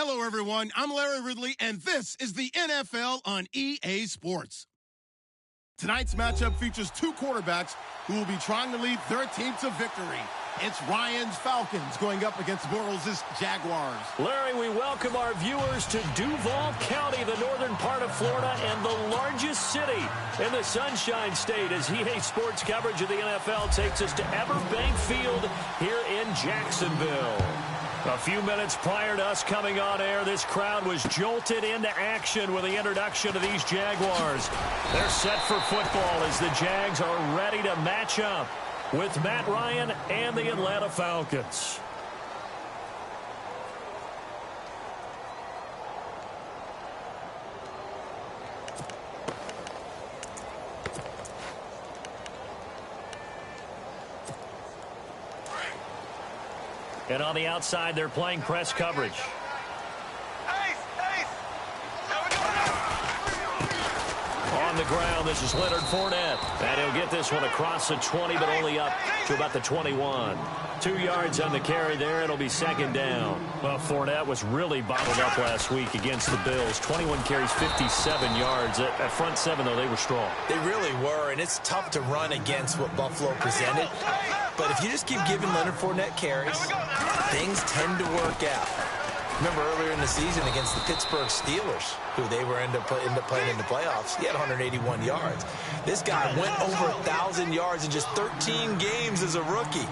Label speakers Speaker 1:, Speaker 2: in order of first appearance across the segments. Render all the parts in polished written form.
Speaker 1: Hello, everyone. I'm Larry Ridley, and this is the NFL on EA Sports. Tonight's matchup features two quarterbacks who will be trying to lead their team to victory. It's Ryan's Falcons going up against Morals' Jaguars.
Speaker 2: Larry, we welcome our viewers to Duval County, the northern part of Florida, and the largest city in the Sunshine State, as EA Sports coverage of the NFL takes us to Everbank Field here in Jacksonville. A few minutes prior to us coming on air, this crowd was jolted into action with the introduction of these Jaguars. They're set for football as the Jags are ready to match up with Matt Ryan and the Atlanta Falcons. And on the outside, they're playing press coverage. On the ground, this is Leonard Fournette. And he'll get this one across the 20, but only up to about the 21. 2 yards on the carry there. It'll be second down. Well, Fournette was really bottled up last week against the Bills. 21 carries, 57 yards. At front seven, though, they were strong.
Speaker 3: They really were, and it's tough to run against what Buffalo presented. But if you just keep giving Leonard Fournette carries, things tend to work out. Remember earlier in the season against the Pittsburgh Steelers, who they were end up playing in the playoffs, he had 181 yards. This guy went over 1,000 yards in just 13 games as a rookie.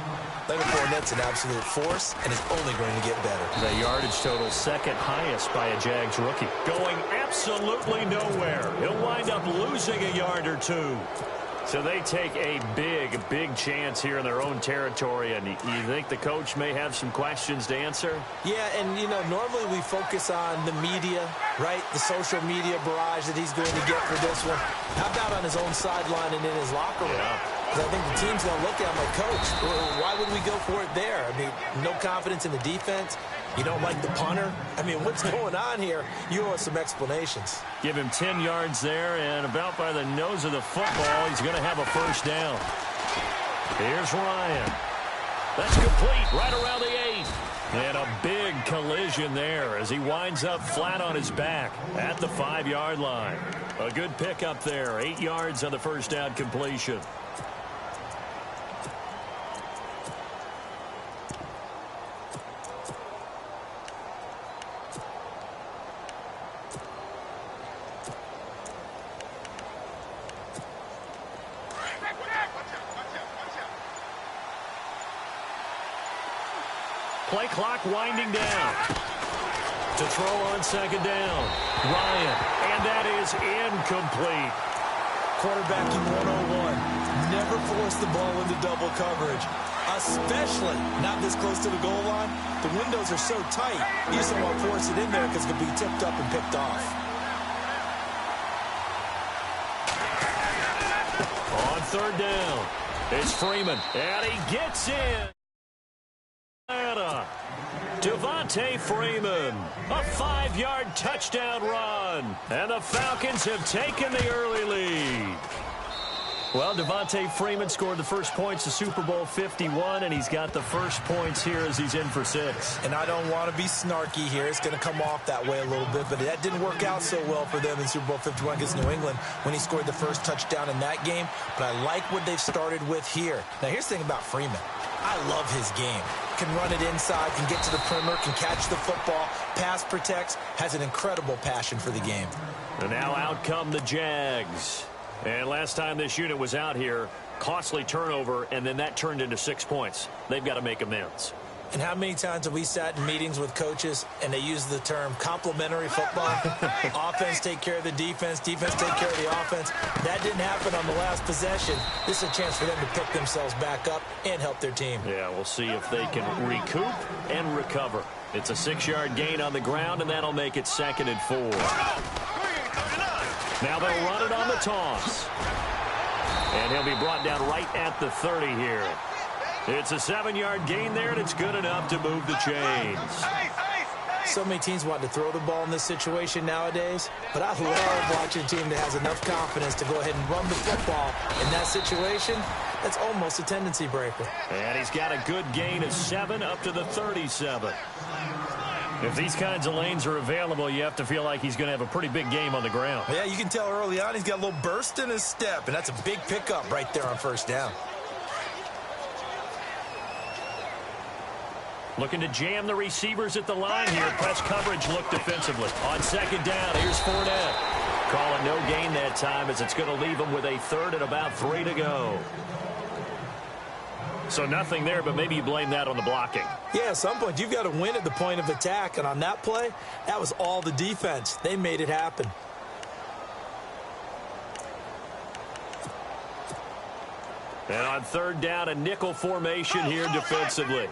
Speaker 3: Leonard Fournette's an absolute force and is only going to get better.
Speaker 2: The yardage total second highest by a Jags rookie. Going absolutely nowhere. He'll wind up losing a yard or two. So they take a big chance here in their own territory. And you think the coach may have some questions to answer?
Speaker 3: Yeah, and, you know, normally we focus on the media, right? The social media barrage that he's going to get for this one. How about on his own sideline and in his locker room? Because I think the team's going to look at him like, Coach, why would we go for it there? I mean, no confidence in the defense. You don't like the punter? I mean, what's going on here? You owe us some explanations.
Speaker 2: Give him 10 yards there, and about by the nose of the football, he's going to have a first down. Here's Ryan. That's complete right around the 8. And a big collision there as he winds up flat on his back at the 5-yard line. A good pickup there. 8 yards on the first down completion. Play clock winding down. To throw on second down. Ryan, and that is incomplete.
Speaker 3: Quarterbacking 101. Never force the ball into double coverage, especially not this close to the goal line. The windows are so tight, you just don't want to force it in there because it could be tipped up and picked off.
Speaker 2: On third down, it's Freeman, and he gets in. Devontae Freeman, a 5-yard touchdown run, and the Falcons have taken the early lead. Well, Devontae Freeman scored the first points of Super Bowl 51, and he's got the first points here as he's in for 6.
Speaker 3: And I don't want to be snarky here. It's going to come off that way a little bit, but that didn't work out so well for them in Super Bowl 51 against New England when he scored the first touchdown in that game. But I like what they've started with here. Now, here's the thing about Freeman. I love his game. Can run it inside, can get to the perimeter, can catch the football, pass protects, has an incredible passion for the game.
Speaker 2: And now out come the Jags. And last time this unit was out here, costly turnover, and then that turned into 6 points. They've got to make amends.
Speaker 3: And how many times have we sat in meetings with coaches and they use the term complementary football? Offense take care of the defense, defense take care of the offense. That didn't happen on the last possession. This is a chance for them to pick themselves back up and help their team.
Speaker 2: Yeah, we'll see if they can recoup and recover. It's a 6-yard gain on the ground, and that'll make it 2nd and 4. Now they'll run it on the toss. And he'll be brought down right at the 30 here. It's a 7-yard gain there, and it's good enough to move the chains.
Speaker 3: So many teams want to throw the ball in this situation nowadays, but I love watching a team that has enough confidence to go ahead and run the football. In that situation, that's almost a tendency breaker.
Speaker 2: And he's got a good gain of 7 up to the 37. If these kinds of lanes are available, you have to feel like he's going to have a pretty big game on the ground.
Speaker 3: Yeah, you can tell early on he's got a little burst in his step, and that's a big pickup right there on first down.
Speaker 2: Looking to jam the receivers at the line here. Press coverage look defensively. On second down, here's Fournette. Calling no gain that time as it's going to leave him with a 3rd and about 3 to go. So nothing there, but maybe you blame that on the blocking.
Speaker 3: Yeah, at some point you've got to win at the point of attack, and on that play, that was all the defense. They made it happen.
Speaker 2: And on 3rd down, a nickel formation here defensively.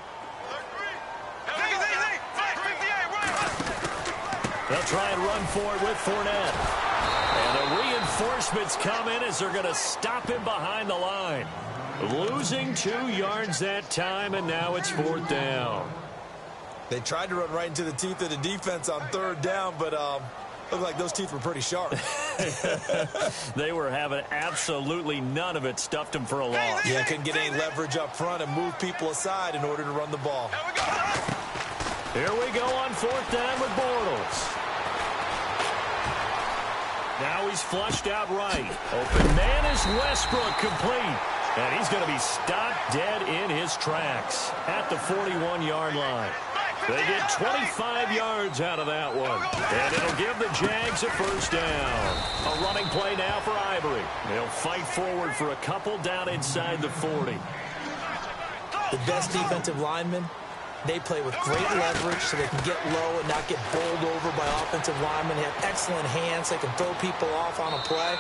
Speaker 2: They'll try and run for it with Fournette. And the reinforcements come in as they're going to stop him behind the line. Losing 2 yards that time, and now it's 4th down.
Speaker 3: They tried to run right into the teeth of the defense on 3rd down, but looked like those teeth were pretty sharp.
Speaker 2: They were having absolutely none of it. Stuffed him for a loss.
Speaker 3: Yeah, couldn't get any leverage up front and move people aside in order to run the ball.
Speaker 2: Here we go on 4th down with Bortles. Now he's flushed out right. Open man is Westbrook, complete. And he's going to be stopped dead in his tracks at the 41-yard line. They get 25 yards out of that one. And it'll give the Jags a 1st down. A running play now for Ivory. They'll fight forward for a couple down inside the 40.
Speaker 3: The best defensive linemen, they play with great leverage so they can get low and not get bowled over by offensive linemen. They have excellent hands. They can throw people off on a play.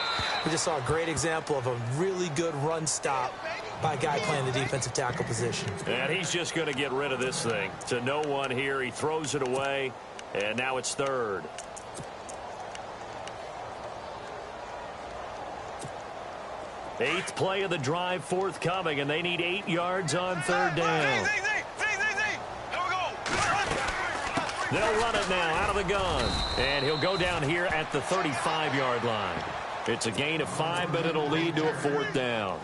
Speaker 3: We just saw a great example of a really good run stop by a guy playing the defensive tackle position.
Speaker 2: And he's just going to get rid of this thing. To no one here. He throws it away, and now it's 3rd. Eighth play of the drive forthcoming, and they need 8 yards on 3rd down. They'll run it now out of the gun. And he'll go down here at the 35-yard line. It's a gain of 5, but it'll lead to a 4th down.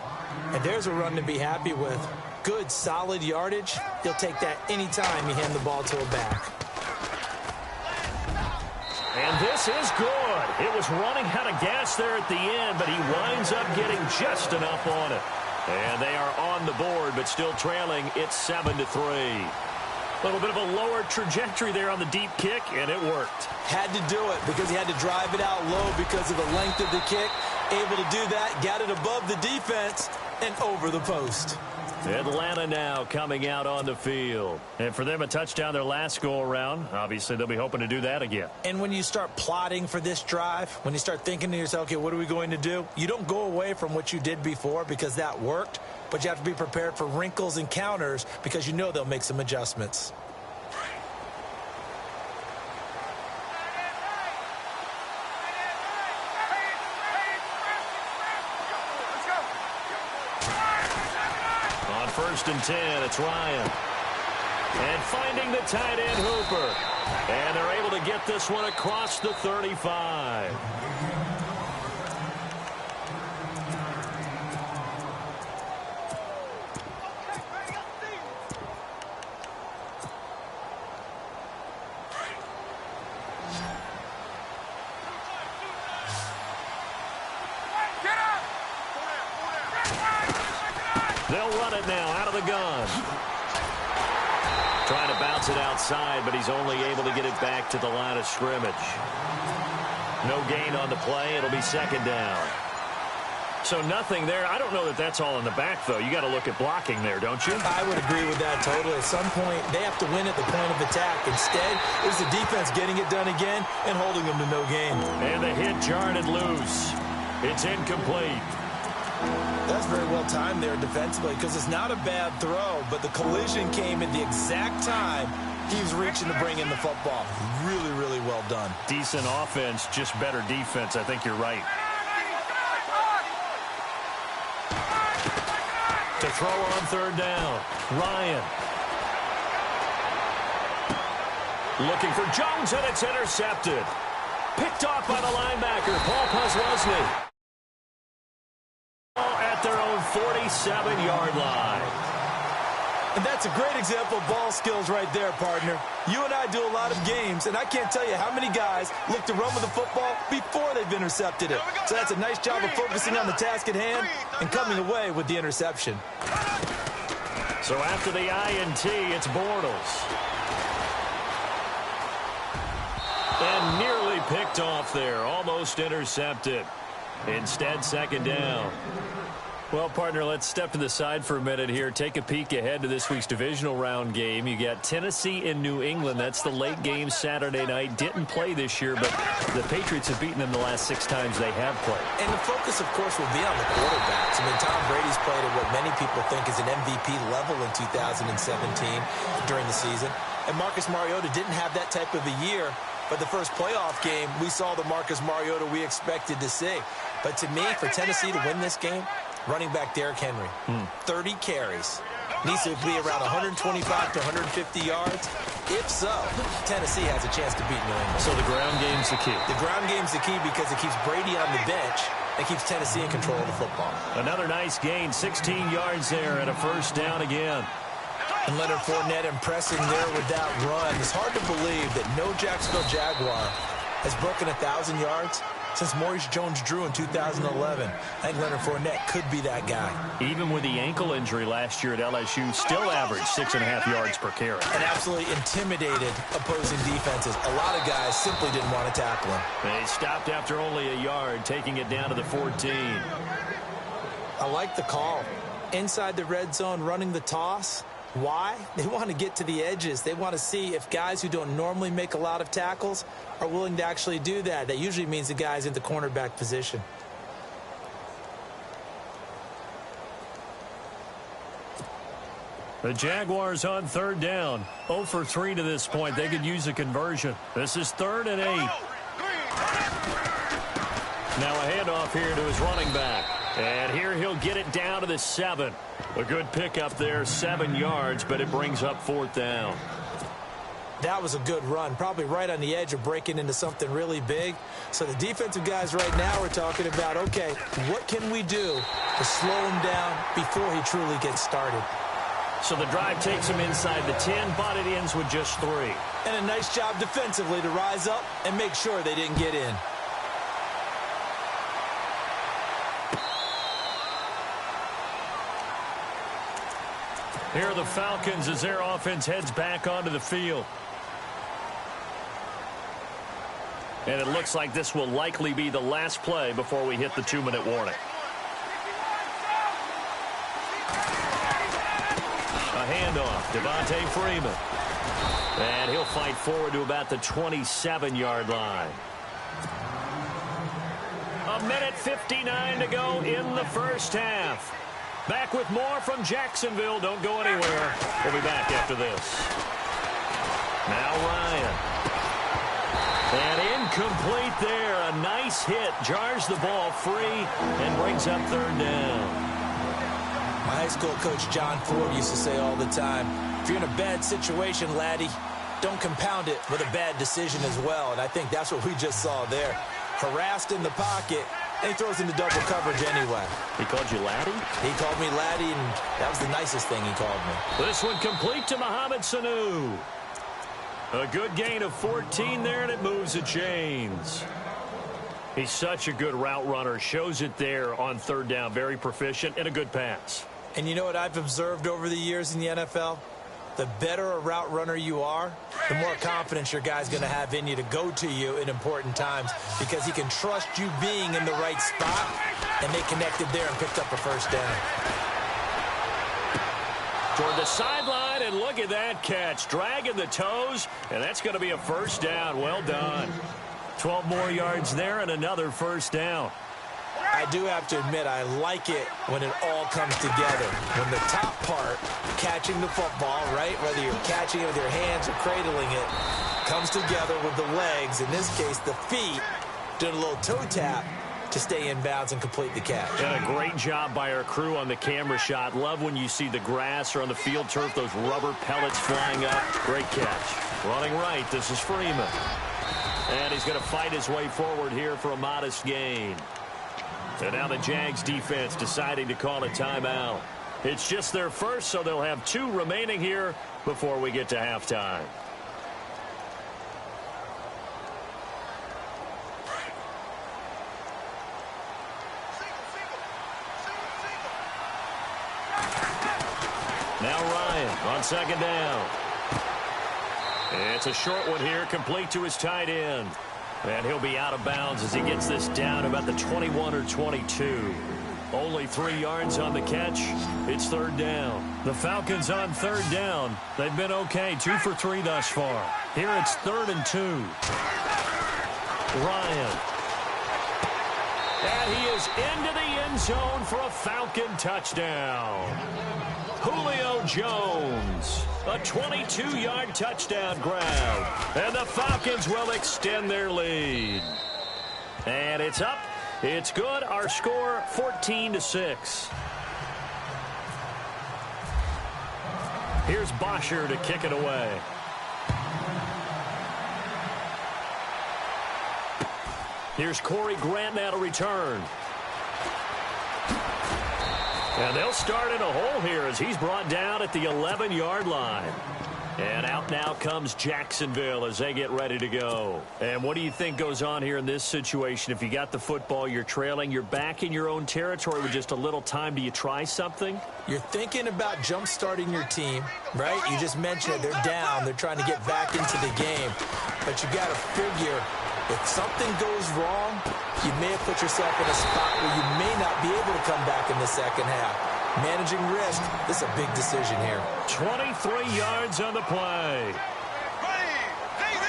Speaker 3: And there's a run to be happy with. Good, solid yardage. He'll take that anytime you hand the ball to a back.
Speaker 2: And this is good. It was running out of gas there at the end, but he winds up getting just enough on it. And they are on the board, but still trailing. It's 7-3. A little bit of a lower trajectory there on the deep kick, and it worked.
Speaker 3: Had to do it because he had to drive it out low because of the length of the kick. Able to do that, got it above the defense and over the post.
Speaker 2: Atlanta now coming out on the field. And for them, a touchdown their last go-around. Obviously, they'll be hoping to do that again.
Speaker 3: And when you start plotting for this drive, when you start thinking to yourself, okay, what are we going to do? You don't go away from what you did before because that worked, but you have to be prepared for wrinkles and counters because you know they'll make some adjustments.
Speaker 2: On 1st and 10, it's Ryan. And finding the tight end, Hooper. And they're able to get this one across the 35. They'll run it now out of the gun. Trying to bounce it outside, but he's only able to get it back to the line of scrimmage. No gain on the play. It'll be 2nd down. So nothing there. I don't know that that's all in the back, though. You got to look at blocking there, don't you?
Speaker 3: I would agree with that totally. At some point, they have to win at the point of attack. Instead, it's the defense getting it done again and holding them to no gain.
Speaker 2: And the hit jarred it loose. It's incomplete.
Speaker 3: That's very well timed there defensively because it's not a bad throw, but the collision came at the exact time he was reaching to bring in the football. Really, really well done.
Speaker 2: Decent offense, just better defense. I think you're right. To throw on 3rd down, Ryan. Looking for Jones, and it's intercepted. Picked off by the linebacker, Paul Posluszny. At their own 47-yard line.
Speaker 3: And that's a great example of ball skills right there, partner. You and I do a lot of games, and I can't tell you how many guys look to run with the football before they've intercepted it. So that's a nice job of focusing on the task at hand and coming away with the interception.
Speaker 2: So after the INT, it's Bortles. And nearly picked off there, almost intercepted. Instead, second down. Well, partner, let's step to the side for a minute here. Take a peek ahead to this week's divisional round game. You got Tennessee and New England. That's the late game Saturday night. Didn't play this year, but the Patriots have beaten them the last 6 times they have played.
Speaker 3: And the focus, of course, will be on the quarterbacks. I mean, Tom Brady's played at what many people think is an MVP level in 2017 during the season. And Marcus Mariota didn't have that type of a year. But the first playoff game, we saw the Marcus Mariota we expected to see. But to me, for Tennessee to win this game, running back Derrick Henry, 30 carries. Needs to be around 125 to 150 yards. If so, Tennessee has a chance to beat New England.
Speaker 2: So the ground game's the key.
Speaker 3: The ground game's the key because it keeps Brady on the bench and keeps Tennessee in control of the football.
Speaker 2: Another nice gain, 16 yards there and a first down again.
Speaker 3: And Leonard Fournette impressing there with that run. It's hard to believe that no Jacksonville Jaguar has broken 1,000 yards since Maurice Jones-Drew in 2011. I think Leonard Fournette could be that guy.
Speaker 2: Even with the ankle injury last year at LSU, still averaged 6.5 yards per carry.
Speaker 3: And absolutely intimidated opposing defenses. A lot of guys simply didn't want to tackle him.
Speaker 2: They stopped after only a yard, taking it down to the 14.
Speaker 3: I like the call. Inside the red zone, running the toss. Why? They want to get to the edges. They want to see if guys who don't normally make a lot of tackles are willing to actually do that. That usually means the guy's in the cornerback position.
Speaker 2: The Jaguars on third down. 0 for 3 to this point. They could use a conversion. This is 3rd and 8. Now a handoff here to his running back. And here he'll get it down to the 7. A good pickup there, 7 yards, but it brings up 4th down.
Speaker 3: That was a good run, probably right on the edge of breaking into something really big. So the defensive guys right now are talking about, okay, what can we do to slow him down before he truly gets started?
Speaker 2: So the drive takes him inside the 10, but it ends with just 3.
Speaker 3: And a nice job defensively to rise up and make sure they didn't get in.
Speaker 2: Here are the Falcons as their offense heads back onto the field. And it looks like this will likely be the last play before we hit the 2-minute warning. A handoff, Devontae Freeman. And he'll fight forward to about the 27-yard line. 1:59 to go in the first half. Back with more from Jacksonville. Don't go anywhere. We'll be back after this. Now Ryan. And incomplete there. A nice hit. Jars the ball free and brings up 3rd down.
Speaker 3: My high school coach John Ford used to say all the time, if you're in a bad situation, laddie, don't compound it with a bad decision as well. And I think that's what we just saw there. Harassed in the pocket. And he throws into double coverage anyway.
Speaker 2: He called you laddie?
Speaker 3: He called me laddie, and that was the nicest thing he called me.
Speaker 2: This one complete to Mohamed Sanu. A good gain of 14 there, and it moves the chains. He's such a good route runner. Shows it there on 3rd down. Very proficient and a good pass.
Speaker 3: And you know what I've observed over the years in the NFL? The better a route runner you are, the more confidence your guy's going to have in you to go to you in important times because he can trust you being in the right spot, and they connected there and picked up a first down.
Speaker 2: Toward the sideline, and look at that catch. Dragging the toes, and that's going to be a first down. Well done. 12 more yards there and another first down.
Speaker 3: I do have to admit, I like it when it all comes together. When the top part, catching the football, right, whether you're catching it with your hands or cradling it, comes together with the legs, in this case the feet, doing a little toe tap to stay in bounds and complete the catch.
Speaker 2: And a great job by our crew on the camera shot. Love when you see the grass or on the field turf, those rubber pellets flying up. Great catch. Running right, this is Freeman. And he's going to fight his way forward here for a modest gain. And now the Jags defense deciding to call a timeout. It's just their first, so they'll have 2 remaining here before we get to halftime. Now Ryan on second down. It's a short one here, complete to his tight end. And he'll be out of bounds as he gets this down about the 21 or 22. Only 3 yards on the catch. It's third down. The Falcons on third down. They've been okay, 2 for 3 thus far. Here it's 3rd and 2. Ryan. And he is into the end zone for a Falcon touchdown. Julio Jones, a 22-yard touchdown grab. And the Falcons will extend their lead. And it's up. It's good. Our score, 14-6. Here's Bosher to kick it away. Here's Corey Grant now to return. And they'll start in a hole here as he's brought down at the 11-yard line. And out now comes Jacksonville as they get ready to go. And what do you think goes on here in this situation? If you got the football, you're trailing, you're back in your own territory with just a little time. Do you try something?
Speaker 3: You're thinking about jump-starting your team, right? You just mentioned it. They're down. They're trying to get back into the game. But you got to figure if something goes wrong, you may have put yourself in a spot where you may not be able to come back in the second half. Managing risk, this is a big decision here.
Speaker 2: 23 yards on the play.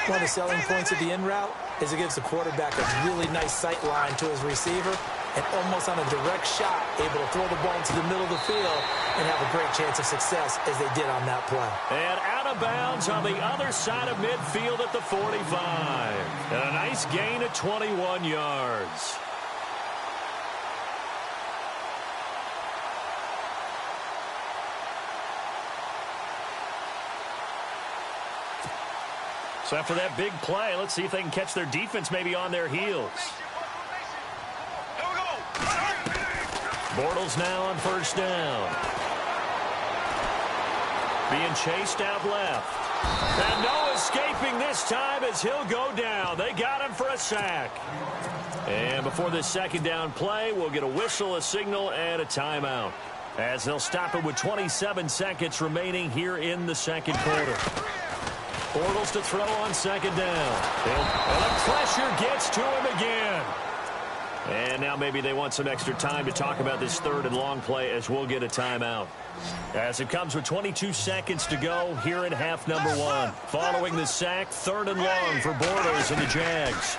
Speaker 3: One of the selling points of the in route is it gives the quarterback a really nice sight line to his receiver and almost on a direct shot able to throw the ball into the middle of the field and have a great chance of success as they did on that play.
Speaker 2: And out of bounds on the other side of midfield at the 45. And a nice gain of 21 yards. So after that big play, let's see if they can catch their defense maybe on their heels. Bortles now on first down. Being chased out left. And no escaping this time as he'll go down. They got him for a sack. And before this second down play, we'll get a whistle, a signal, and a timeout. As they'll stop it with 27 seconds remaining here in the second quarter. Bortles to throw on second down. And the pressure gets to him again. And now maybe they want some extra time to talk about this third and long play as we'll get a timeout. As it comes with 22 seconds to go here in half number 1. Following the sack, third and long for Bortles and the Jags.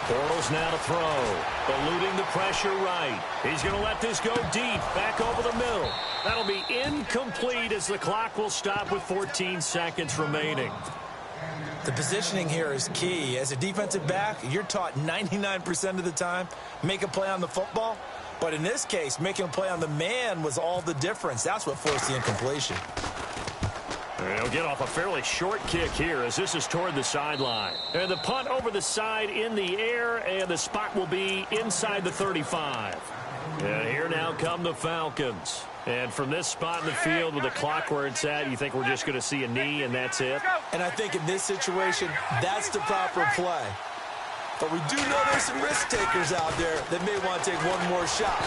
Speaker 2: Bortles now to throw. Eluding the pressure right. He's going to let this go deep, back over the middle. That'll be incomplete as the clock will stop with 14 seconds remaining.
Speaker 3: The positioning here is key. As a defensive back, you're taught 99% of the time, make a play on the football. But in this case, making a play on the man was all the difference. That's what forced the incompletion.
Speaker 2: He'll get off a fairly short kick here as this is toward the sideline. And the punt over the side in the air, and the spot will be inside the 35. And here now come the Falcons. And from this spot in the field with the clock where it's at, you think we're just going to see a knee and that's it?
Speaker 3: And I think in this situation, that's the proper play. But we do know there's some risk takers out there that may want to take one more shot.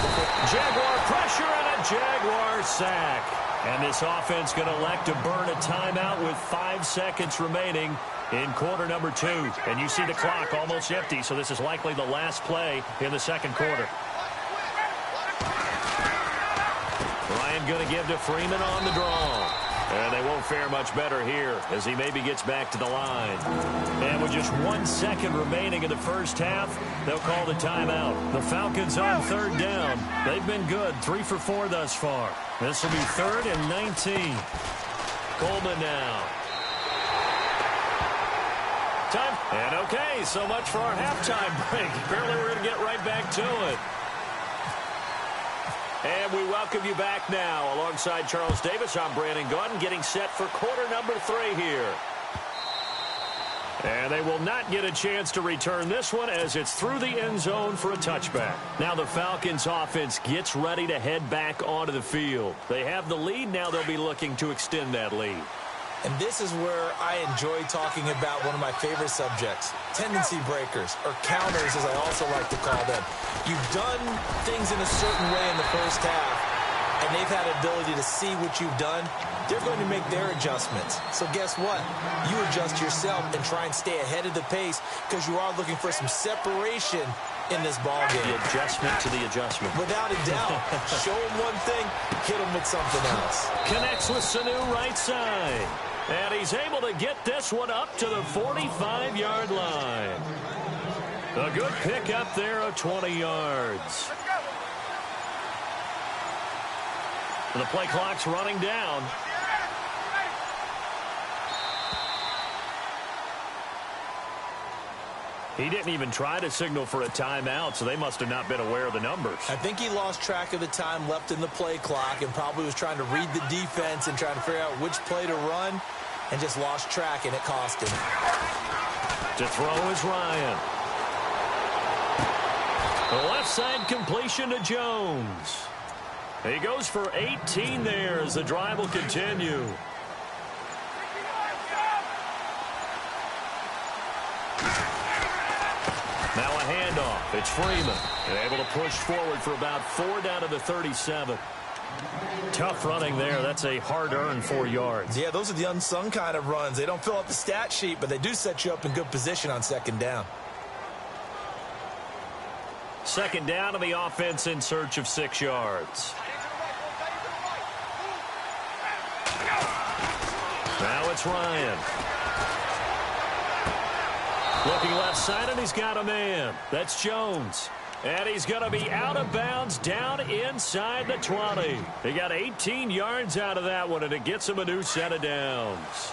Speaker 2: Jaguar pressure and a Jaguar sack. And this offense going to elect to burn a timeout with 5 seconds remaining in quarter number 2. And you see the clock almost empty, so this is likely the last play in the second quarter. Ryan going to give to Freeman on the draw. And they won't fare much better here as he maybe gets back to the line. And with just 1 second remaining in the first half, they'll call the timeout. The Falcons on third down. They've been good, 3 for 4 thus far. This will be 3rd and 19. Coleman now. Time. And okay, so much for our halftime break. Apparently we're going to get right back to it. And we welcome you back now. Alongside Charles Davis, I'm Brandon Gaudin, getting set for quarter number 3 here. And they will not get a chance to return this one as it's through the end zone for a touchback. Now the Falcons offense gets ready to head back onto the field. They have the lead. Now they'll be looking to extend that lead.
Speaker 3: And this is where I enjoy talking about one of my favorite subjects, tendency breakers, or counters as I also like to call them. You've done things in a certain way in the first half, and they've had an ability to see what you've done. They're going to make their adjustments. So guess what? You adjust yourself and try and stay ahead of the pace because you are looking for some separation in this ball game.
Speaker 2: The adjustment to the adjustment.
Speaker 3: Without a doubt. Show them one thing, hit them with something else.
Speaker 2: Connects with Sanu right side. And he's able to get this one up to the 45-yard line. A good pickup there of 20 yards. And the play clock's running down. He didn't even try to signal for a timeout, so they must have not been aware of the numbers.
Speaker 3: I think he lost track of the time left in the play clock and probably was trying to read the defense and trying to figure out which play to run and just lost track, and it cost him.
Speaker 2: To throw is Ryan. The left side completion to Jones. He goes for 18 there as the drive will continue. Now a handoff. It's Freeman. And able to push forward for about 4 down to the 37. Tough running there. That's a hard-earned 4 yards.
Speaker 3: Yeah, those are the unsung kind of runs. They don't fill out the stat sheet, but they do set you up in good position on second down.
Speaker 2: Second down to the offense in search of 6 yards. Now it's Ryan. Looking left side, and he's got a man. That's Jones. And he's going to be out of bounds down inside the 20. He got 18 yards out of that one, and it gets him a new set of downs.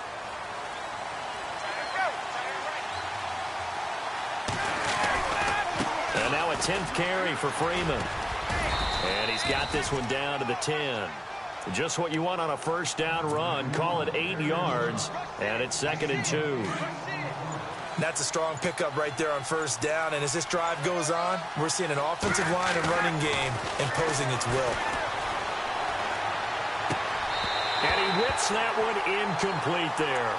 Speaker 2: And now a 10th carry for Freeman. And he's got this one down to the 10. Just what you want on a first down run. Call it 8 yards, and it's 2nd and 2.
Speaker 3: That's a strong pickup right there on first down, and as this drive goes on, we're seeing an offensive line and running game imposing its will.
Speaker 2: And he whips that one incomplete there.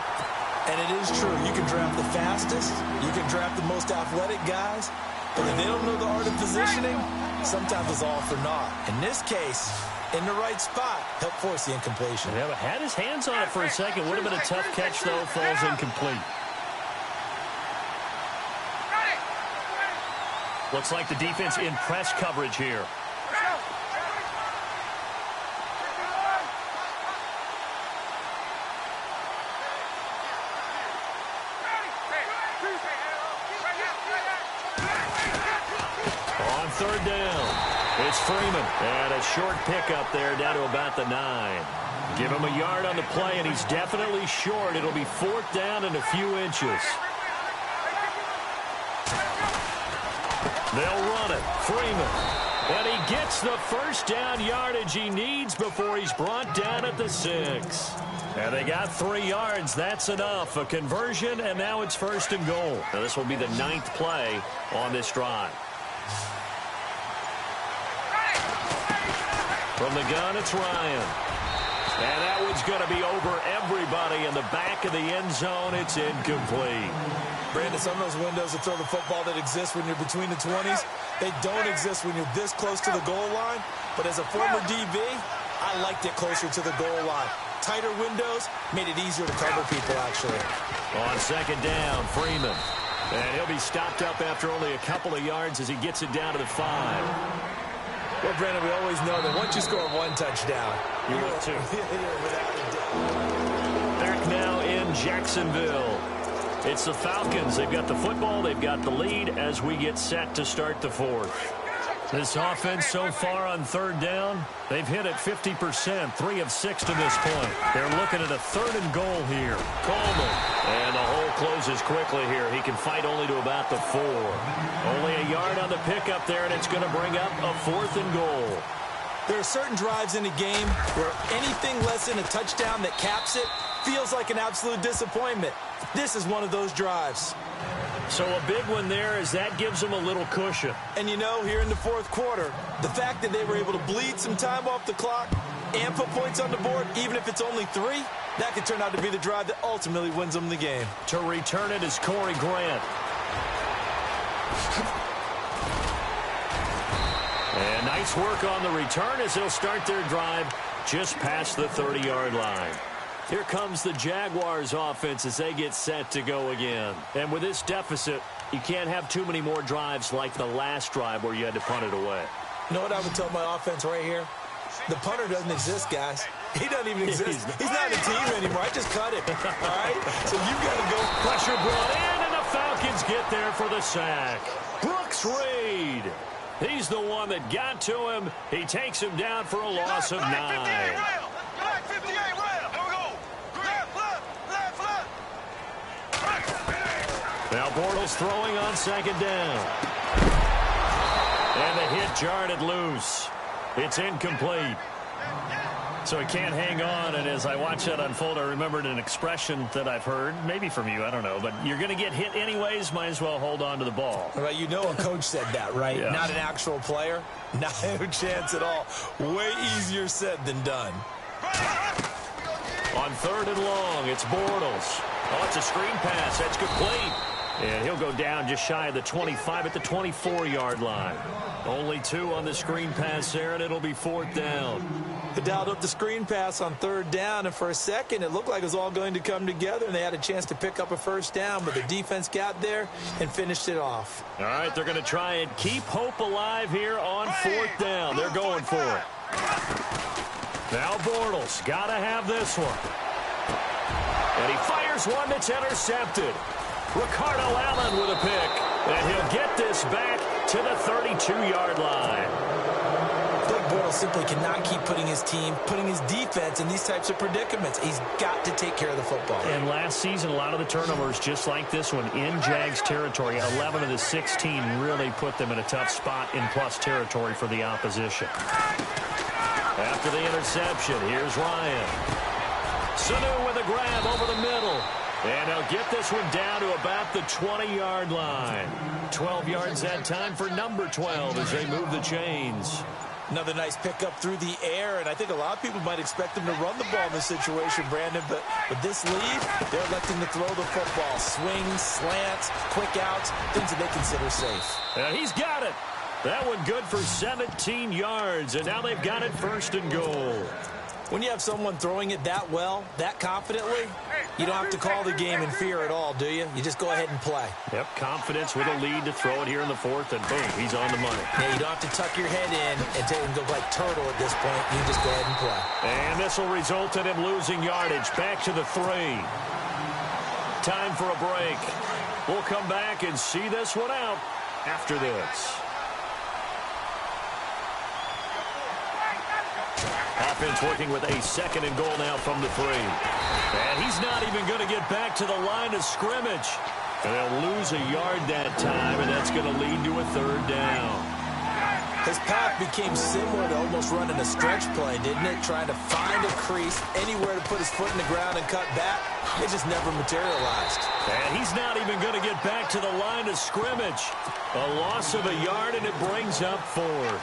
Speaker 3: And it is true. You can draft the fastest, you can draft the most athletic guys, but if they don't know the art of positioning, sometimes it's all for naught. In this case, in the right spot, help force the incompletion.
Speaker 2: Yeah, but had his hands on it for a second. Would have been a tough catch, though. Falls incomplete. Looks like the defense in press coverage here. On third down, it's Freeman. And a short pickup there down to about the 9. Give him a yard on the play, and he's definitely short. It'll be 4th down and a few inches. They'll run it. Freeman. And he gets the first down yardage he needs before he's brought down at the 6. And they got 3 yards. That's enough. A conversion, and now it's 1st and goal. Now this will be the 9th play on this drive. From the gun, it's Ryan. And that one's going to be over everybody in the back of the end zone. It's incomplete.
Speaker 3: Brandon, some of those windows to throw the football that exist when you're between the 20s, they don't exist when you're this close to the goal line. But as a former DB, I liked it closer to the goal line. Tighter windows made it easier to cover people, actually.
Speaker 2: On second down, Freeman. And he'll be stopped up after only a couple of yards as he gets it down to the 5.
Speaker 3: Well, Brandon, we always know that once you score 1 touchdown,
Speaker 2: you will too.
Speaker 3: Without a doubt.
Speaker 2: Back now in Jacksonville. It's the Falcons. They've got the football. They've got the lead as we get set to start the 4th. This offense so far on third down, they've hit it 50%, 3 of 6 to this point. They're looking at a 3rd and goal here. Coleman. And the hole closes quickly here. He can fight only to about the 4. Only a yard on the pickup there, and it's going to bring up a 4th and goal.
Speaker 3: There are certain drives in the game where anything less than a touchdown that caps it feels like an absolute disappointment. This is one of those drives.
Speaker 2: So a big one there as that gives them a little cushion.
Speaker 3: And you know, here in the fourth quarter, the fact that they were able to bleed some time off the clock and put points on the board, even if it's only 3, that could turn out to be the drive that ultimately wins them the game.
Speaker 2: To return it is Corey Grant. And nice work on the return as they'll start their drive just past the 30-yard line. Here comes the Jaguars offense as they get set to go again. And with this deficit, you can't have too many more drives like the last drive where you had to punt it away.
Speaker 3: You know what I would tell my offense right here? The punter doesn't exist, guys. He doesn't even exist. He's not a team anymore. I just cut him. All right? So you've got to go.
Speaker 2: Pressure brought in, and the Falcons get there for the sack. Brooks Reed. He's the one that got to him. He takes him down for a loss of 9. Now Bortles throwing on second down. And the hit jarred it loose. It's incomplete. So he can't hang on, and as I watch that unfold, I remembered an expression that I've heard, maybe from you, I don't know, but you're going to get hit anyways, might as well hold on to the ball.
Speaker 3: Right, you know a coach said that, right?
Speaker 2: Yeah.
Speaker 3: Not an actual player. Not a chance at all. Way easier said than done.
Speaker 2: On 3rd and long, it's Bortles. Oh, it's a screen pass. That's complete. And he'll go down just shy of the 25 at the 24-yard line. Only 2 on the screen pass there, and it'll be 4th down.
Speaker 3: They dialed up the screen pass on 3rd down, and for a second, it looked like it was all going to come together, and they had a chance to pick up a first down, but the defense got there and finished it off.
Speaker 2: All right, they're going to try and keep hope alive here on 4th down. They're going for it. Now Bortles, got to have this one. And he fires one that's intercepted. Ricardo Allen with a pick. And he'll get this back to the 32-yard line.
Speaker 3: Doug Bortles simply cannot keep putting his team, putting his defense in these types of predicaments. He's got to take care of the football.
Speaker 2: And last season, a lot of the turnovers, just like this one, in Jags territory, 11 of the 16 really put them in a tough spot in plus territory for the opposition. After the interception, here's Ryan. Sanu with a grab over the middle. And he'll get this one down to about the 20-yard line. 12 yards that time for number 12 as they move the chains.
Speaker 3: Another nice pickup through the air, and I think a lot of people might expect them to run the ball in this situation, Brandon, but with this lead, they're electing to throw the football. Swings, slants, quick outs, things that they consider safe.
Speaker 2: He's got it. That one good for 17 yards, and now they've got it 1st and goal.
Speaker 3: When you have someone throwing it that well, that confidently, you don't have to call the game in fear at all, do you? You just go ahead and play.
Speaker 2: Yep, confidence with a lead to throw it here in the 4th, and boom, he's on the money.
Speaker 3: Yeah, you don't have to tuck your head in and take and go like turtle at this point. You just go ahead and play.
Speaker 2: And this will result in him losing yardage back to the 3. Time for a break. We'll come back and see this one out after this. Offense working with a 2nd and goal now from the 3. And he's not even going to get back to the line of scrimmage. And they'll lose a yard that time, and that's going to lead to a 3rd down.
Speaker 3: His path became similar to almost running a stretch play, didn't it? Trying to find a crease, anywhere to put his foot in the ground and cut back. It just never materialized.
Speaker 2: And he's not even going to get back to the line of scrimmage. A loss of a yard, and it brings up 4th.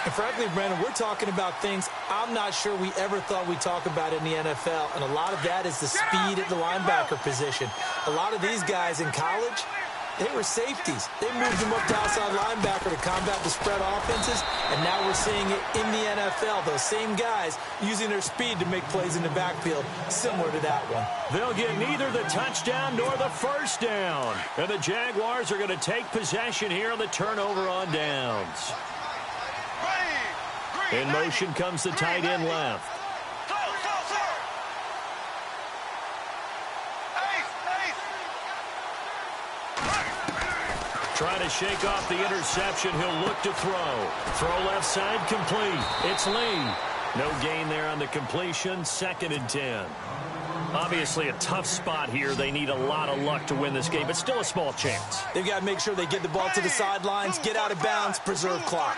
Speaker 3: And frankly, Brandon, we're talking about things I'm not sure we ever thought we'd talk about in the NFL, and a lot of that is the speed at the linebacker position. A lot of these guys in college, they were safeties. They moved them up to outside linebacker to combat the spread offenses, and now we're seeing it in the NFL. Those same guys using their speed to make plays in the backfield, similar to that one.
Speaker 2: They'll get neither the touchdown nor the 1st down. And the Jaguars are going to take possession here on the turnover on downs. In motion comes the tight end left. Trying to shake off the interception. He'll look to throw. Throw left side complete. It's Lee. No gain there on the completion. 2nd and 10. Obviously a tough spot here. They need a lot of luck to win this game, but still a small chance.
Speaker 3: They've got to make sure they get the ball to the sidelines, get out of bounds, preserve clock.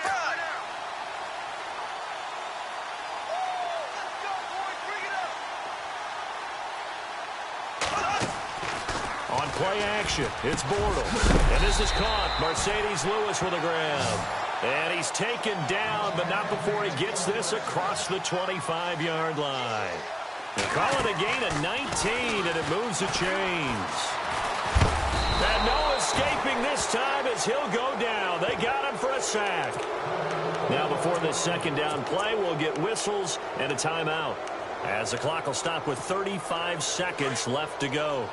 Speaker 2: play action. It's Bortles. And this is caught. Mercedes Lewis with a grab. And he's taken down, but not before he gets this across the 25-yard line. They call it a gain of 19, and it moves the chains. And no escaping this time as he'll go down. They got him for a sack. Now before this second down play, we'll get whistles and a timeout, as the clock will stop with 35 seconds left to go.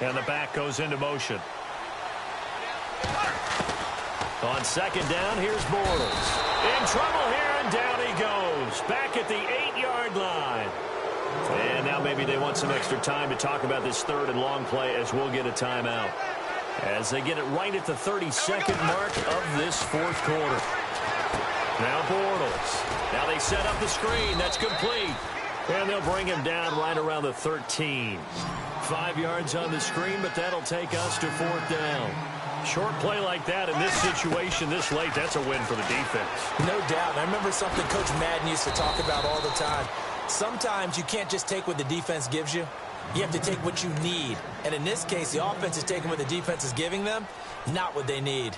Speaker 2: And the back goes into motion. On second down, here's Bortles. In trouble here, and down he goes. Back at the 8-yard line. And now maybe they want some extra time to talk about this third and long play, as we'll get a timeout, as they get it right at the 32nd mark of this fourth quarter. Now Bortles. Now they set up the screen. That's complete. And they'll bring him down right around the 13. 5 yards on the screen, but that'll take us to fourth down. Short play like that in this situation this late, that's a win for the defense. No doubt. I remember something Coach Madden used to talk about all the time. Sometimes you can't just take what the defense gives you. You have to take what you need. And in this case, the offense is taking what the defense is giving them, not what they need.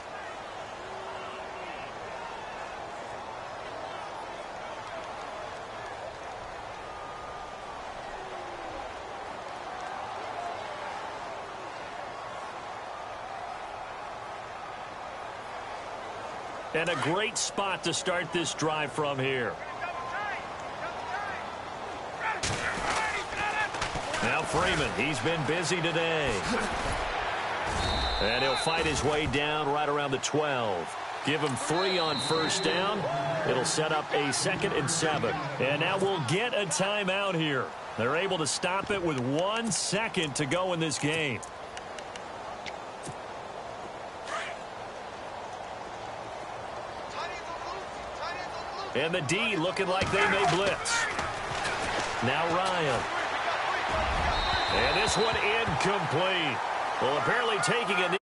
Speaker 2: And a great spot to start this drive from here. Now Freeman, he's been busy today. And he'll fight his way down right around the 12. Give him 3 on first down. It'll set up a 2nd and 7. And now we'll get a timeout here. They're able to stop it with 1 second to go in this game. And the D looking like they may blitz. Now Ryan. And this one incomplete. Well, apparently taking a